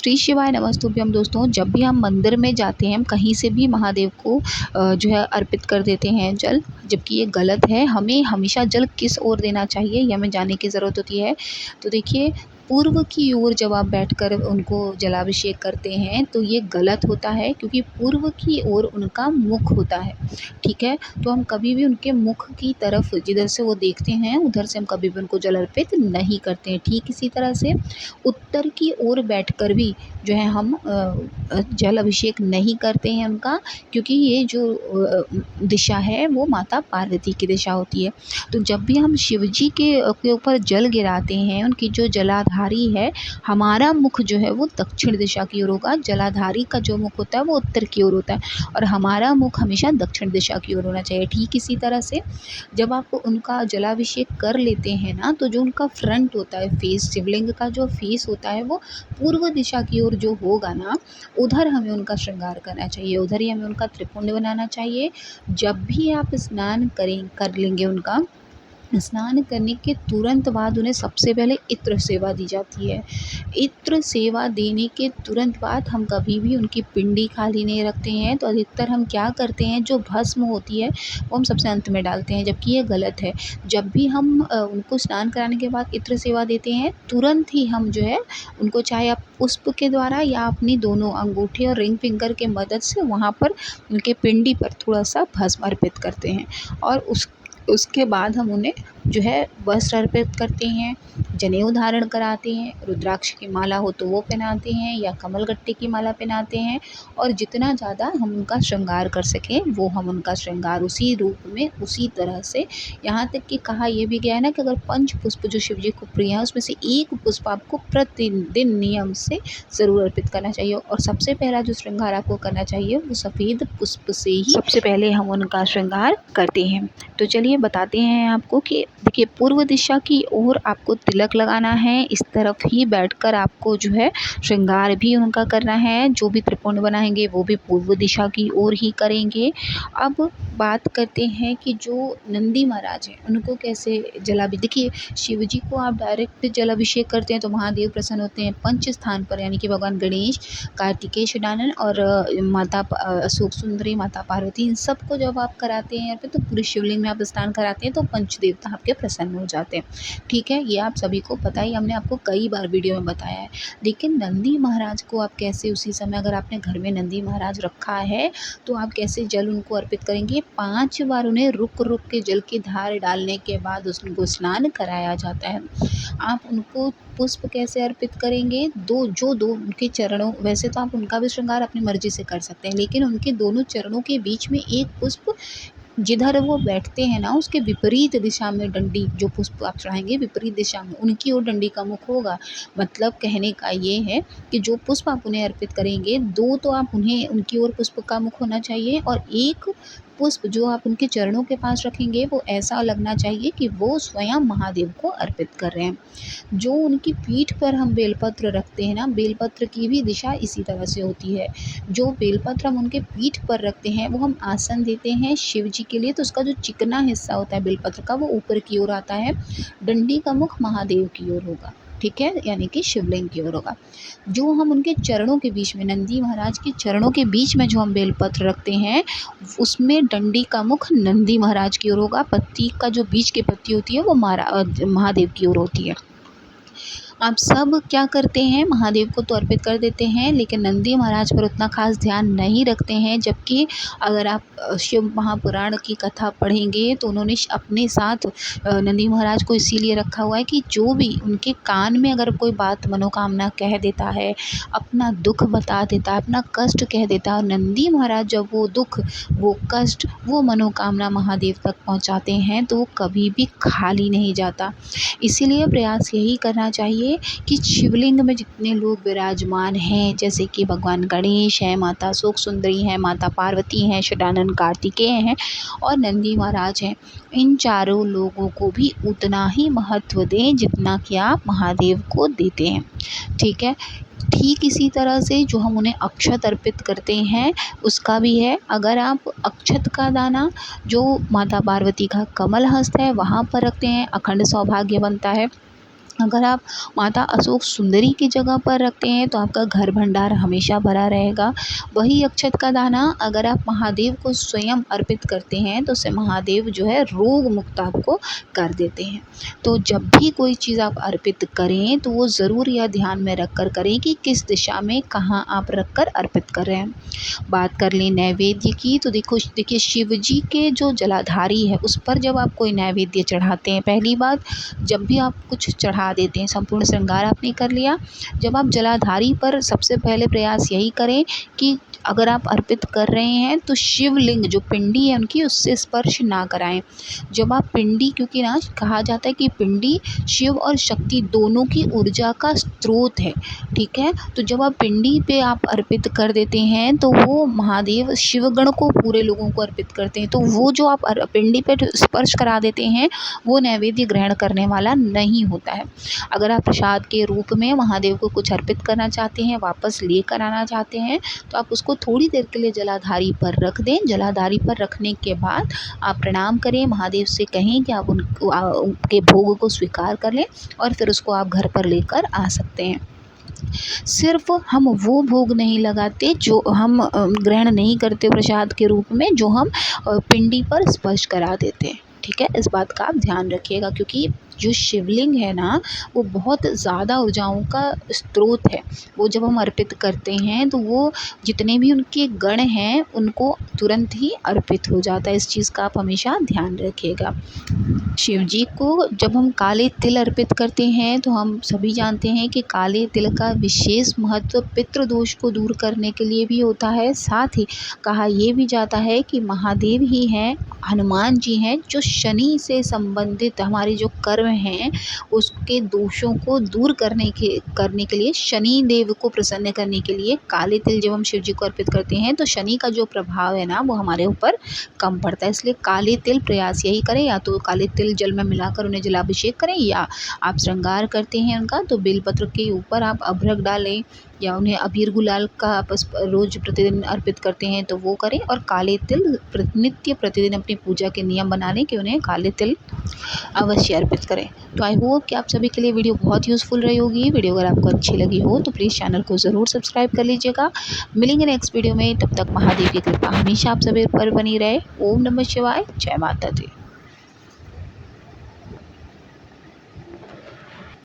श्री शिवाय नमस्तुभ्यम। दोस्तों, जब भी हम मंदिर में जाते हैं, हम कहीं से भी महादेव को जो है अर्पित कर देते हैं जल, जबकि ये गलत है। हमें हमेशा जल किस ओर देना चाहिए, ये हमें जानने की ज़रूरत होती है। तो देखिए, पूर्व की ओर जब आप बैठकर उनको जलाभिषेक करते हैं तो ये गलत होता है, क्योंकि पूर्व की ओर उनका मुख होता है। ठीक है, तो हम कभी भी उनके मुख की तरफ जिधर से वो देखते हैं उधर से हम कभी भी उनको जल अर्पित नहीं करते हैं। ठीक इसी तरह से उत्तर की ओर बैठकर भी जो है हम जल अभिषेक नहीं करते हैं उनका, क्योंकि ये जो दिशा है वो माता पार्वती की दिशा होती है। तो जब भी हम शिव जी के ऊपर जल गिराते हैं, उनकी जो जलाधारी है, हमारा मुख जो है वो दक्षिण दिशा की ओर होगा। जलाधारी का जो मुख होता है वो उत्तर की ओर होता है और हमारा मुख हमेशा दक्षिण दिशा की ओर होना चाहिए। ठीक इसी तरह से जब आप उनका जलाभिषेक कर लेते हैं ना, तो जो उनका फ्रंट होता है, फेस, शिवलिंग का जो फेस होता है वो पूर्व दिशा की ओर जो होगा ना, उधर हमें उनका श्रृंगार करना चाहिए, उधर ही हमें उनका त्रिपुंड बनाना चाहिए। जब भी आप स्नान कर लेंगे, उनका स्नान करने के तुरंत बाद उन्हें सबसे पहले इत्र सेवा दी जाती है। इत्र सेवा देने के तुरंत बाद हम कभी भी उनकी पिंडी खाली नहीं रखते हैं। तो अधिकतर हम क्या करते हैं, जो भस्म होती है वो हम सबसे अंत में डालते हैं, जबकि ये गलत है। जब भी हम उनको स्नान कराने के बाद इत्र सेवा देते हैं, तुरंत ही हम जो है उनको, चाहे आप पुष्प के द्वारा या अपनी दोनों अंगूठे और रिंग फिंगर के मदद से वहाँ पर उनके पिंडी पर थोड़ा सा भस्म अर्पित करते हैं और उसके बाद हम उन्हें जो है वस्त्र अर्पित करते हैं, जनेऊ धारण कराते हैं, रुद्राक्ष की माला हो तो वो पहनाते हैं या कमलगट्टे की माला पहनाते हैं। और जितना ज़्यादा हम उनका श्रृंगार कर सकें वो हम उनका श्रृंगार उसी रूप में, उसी तरह से, यहाँ तक कि कहा यह भी गया है ना कि अगर 5 पुष्प जो शिव जी को प्रिय है उसमें से 1 पुष्प आपको प्रतिदिन नियम से ज़रूर अर्पित करना चाहिए। और सबसे पहला जो श्रृंगार आपको करना चाहिए वो सफ़ेद पुष्प से ही सबसे पहले हम उनका श्रृंगार करते हैं। तो चलिए बताते हैं आपको कि देखिए, पूर्व दिशा की ओर आपको तिलक लगाना है, इस तरफ ही बैठकर आपको जो है श्रृंगार भी उनका करना है। जो भी त्रिपुंड बनाएंगे वो भी पूर्व दिशा की ओर ही करेंगे। अब बात करते हैं कि जो नंदी महाराज हैं उनको कैसे देखिए, शिव जी को आप डायरेक्ट जलाभिषेक करते हैं तो महादेव प्रसन्न होते हैं। पंच स्थान पर, यानी कि भगवान गणेश, कार्तिकेय, षडानन और माता अशोक सुंदरी, माता पार्वती, इन सबको जब आप कराते हैं तो पूरे शिवलिंग में आप स्नान कराते हैं तो पंच देवता आपके प्रसन्न हो जाते हैं। ठीक है, ये आप सभी को पता ही, हमने आपको कई बार वीडियो में बताया है। लेकिन नंदी महाराज को आप कैसे उसी समय, अगर आपने घर में नंदी महाराज रखा है तो आप कैसे जल उनको अर्पित करेंगे। 5 बार उन्हें रुक रुक के जल की धार डालने के बाद उनको स्नान कराया जाता है। आप उनको पुष्प कैसे अर्पित करेंगे, दो उनके चरणों, वैसे तो आप उनका भी श्रृंगार अपनी मर्जी से कर सकते हैं, लेकिन उनके दोनों चरणों के बीच में एक पुष्प, जिधर वो बैठते हैं ना उसके विपरीत दिशा में डंडी, जो पुष्प आप चढ़ाएंगे विपरीत दिशा में उनकी ओर डंडी का मुख होगा। मतलब कहने का ये है कि जो पुष्प आप उन्हें अर्पित करेंगे, 2 तो आप उन्हें, उनकी ओर पुष्प का मुख होना चाहिए और एक पुष्प जो आप उनके चरणों के पास रखेंगे वो ऐसा लगना चाहिए कि वो स्वयं महादेव को अर्पित कर रहे हैं। जो उनकी पीठ पर हम बेलपत्र रखते हैं ना, बेलपत्र की भी दिशा इसी तरह से होती है। जो बेलपत्र हम उनके पीठ पर रखते हैं वो हम आसन देते हैं शिव जी के लिए, तो उसका जो चिकना हिस्सा होता है बेलपत्र का वो ऊपर की ओर आता है, डंडी का मुख महादेव की ओर होगा। ठीक है, यानी कि शिवलिंग की ओर होगा। जो हम उनके चरणों के बीच में, नंदी महाराज के चरणों के बीच में जो हम बेलपत्र रखते हैं, उसमें डंडी का मुख नंदी महाराज की ओर होगा। पत्ती का जो बीच की पत्ती होती है वो महादेव की ओर होती है। आप सब क्या करते हैं, महादेव को तो अर्पित कर देते हैं, लेकिन नंदी महाराज पर उतना खास ध्यान नहीं रखते हैं। जबकि अगर आप शिव महापुराण की कथा पढ़ेंगे तो उन्होंने अपने साथ नंदी महाराज को इसीलिए रखा हुआ है कि जो भी उनके कान में अगर कोई बात, मनोकामना कह देता है, अपना दुख बता देता है, अपना कष्ट कह देता है, और नंदी महाराज जब वो दुख, वो कष्ट, वो मनोकामना महादेव तक पहुंचाते हैं तो वो कभी भी खाली नहीं जाता। इसीलिए प्रयास यही करना चाहिए कि शिवलिंग में जितने लोग विराजमान हैं, जैसे कि भगवान गणेश हैं, माता अशोक सुंदरी हैं, माता पार्वती हैं, षडानन कार्तिकेय हैं और नंदी महाराज हैं, इन चारों लोगों को भी उतना ही महत्व दें जितना कि आप महादेव को देते हैं। ठीक है, ठीक इसी तरह से जो हम उन्हें अक्षत अर्पित करते हैं उसका भी है। अगर आप अक्षत का दाना जो माता पार्वती का कमल हस्त है वहाँ पर रखते हैं, अखंड सौभाग्य बनता है। अगर आप माता अशोक सुंदरी की जगह पर रखते हैं तो आपका घर भंडार हमेशा भरा रहेगा। वही अक्षत का दाना अगर आप महादेव को स्वयं अर्पित करते हैं तो उससे महादेव जो है रोग मुक्त आपको कर देते हैं। तो जब भी कोई चीज़ आप अर्पित करें तो वो ज़रूर यह ध्यान में रख कर करें कि किस दिशा में कहाँ आप रख कर अर्पित कर रहे हैं। बात कर लें नैवेद्य की, तो देखिए शिव जी के जो जलाधारी है उस पर जब आप कोई नैवेद्य चढ़ाते हैं, पहली बात जब भी आप कुछ चढ़ा देते हैं, संपूर्ण श्रृंगार आपने कर लिया, जब आप जलाधारी पर सबसे पहले प्रयास यही करें कि अगर आप अर्पित कर रहे हैं तो शिवलिंग जो पिंडी है उनकी उससे स्पर्श ना कराएं। जब आप पिंडी, क्योंकि ना कहा जाता है कि पिंडी शिव और शक्ति दोनों की ऊर्जा का स्रोत है, ठीक है। तो जब आप पिंडी पे आप अर्पित कर देते हैं तो वो महादेव शिवगण को पूरे लोगों को अर्पित करते हैं, तो वो जो आप पिंडी पे स्पर्श करा देते हैं वो नैवेद्य ग्रहण करने वाला नहीं होता है। अगर आप प्रसाद के रूप में महादेव को कुछ अर्पित करना चाहते हैं, वापस लेकर आना चाहते हैं, तो आप उसको थोड़ी देर के लिए जलाधारी पर रख दें। जलाधारी पर रखने के बाद आप प्रणाम करें, महादेव से कहें कि आप उनके भोग को स्वीकार कर लें और फिर उसको आप घर पर लेकर आ सकते हैं। सिर्फ हम वो भोग नहीं लगाते जो हम ग्रहण नहीं करते प्रसाद के रूप में, जो हम पिंडी पर स्पर्श करा देते हैं, ठीक है। इस बात का आप ध्यान रखिएगा, क्योंकि जो शिवलिंग है ना वो बहुत ज़्यादा ऊर्जाओं का स्रोत है। वो जब हम अर्पित करते हैं तो वो जितने भी उनके गण हैं उनको तुरंत ही अर्पित हो जाता है। इस चीज़ का आप हमेशा ध्यान रखिएगा। शिव जी को जब हम काले तिल अर्पित करते हैं तो हम सभी जानते हैं कि काले तिल का विशेष महत्व पितृदोष को दूर करने के लिए भी होता है। साथ ही कहा ये भी जाता है कि महादेव ही हैं, हनुमान जी हैं, जो शनि से संबंधित हमारे जो कर्म हैं उसके दोषों को दूर करने के लिए, शनि देव को प्रसन्न करने के लिए काले तिल जब हम शिव जी को अर्पित करते हैं तो शनि का जो प्रभाव है ना वो हमारे ऊपर कम पड़ता है। इसलिए काले तिल प्रयास यही करें, या तो काले तिल जल में मिलाकर उन्हें जलाभिषेक करें, या आप श्रृंगार करते हैं उनका तो बेलपत्र के ऊपर आप अभ्रक डालें, या उन्हें अबीर गुलाल का आप रोज़ प्रतिदिन अर्पित करते हैं तो वो करें। और काले तिल नित्य प्रतिदिन अपनी पूजा के नियम बना लें कि उन्हें काले तिल अवश्य अर्पित करें। तो आई होप कि आप सभी के लिए वीडियो बहुत यूज़फुल रही होगी। वीडियो अगर आपको अच्छी लगी हो तो प्लीज़ चैनल को ज़रूर सब्सक्राइब कर लीजिएगा। मिलेंगे नेक्स्ट वीडियो में, तब तक महादेव की कृपा हमेशा आप सभी पर बनी रहे। ओम नमः शिवाय, जय माता दी।